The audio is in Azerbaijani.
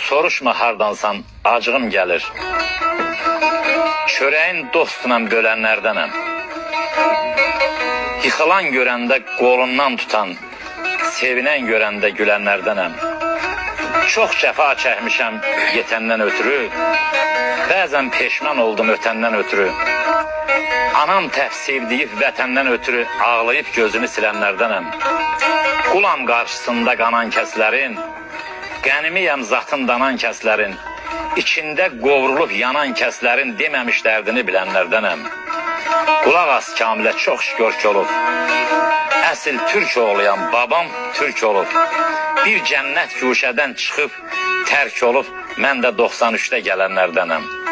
Soruşma hardansan, acığım gəlir. Çörəyin dostla bölənlərdənəm. Yıxılan görəndə qolundan tutan, sevinən görəndə gülənlərdənəm. Çox cəfa çəkmişəm yetəndən ötürü, bəzən peşman oldum ötəndən ötürü. Anam təfsirləyib vətəndən ötürü ağlayıb gözünü silənlərdənəm. Qulam qarşısında qanan kəslərin, qənimiyəm zatın danan kəslərin, içində qovrulub yanan kəslərin deməmiş dərdini bilənlərdənəm. Qulaq as Kamilə, çox şükür olub. Əsil türk oğluyam, babam türk olub. Bir cənnət guşədən çıxıb tərk olub, mən də 93-də gələnlərdənəm.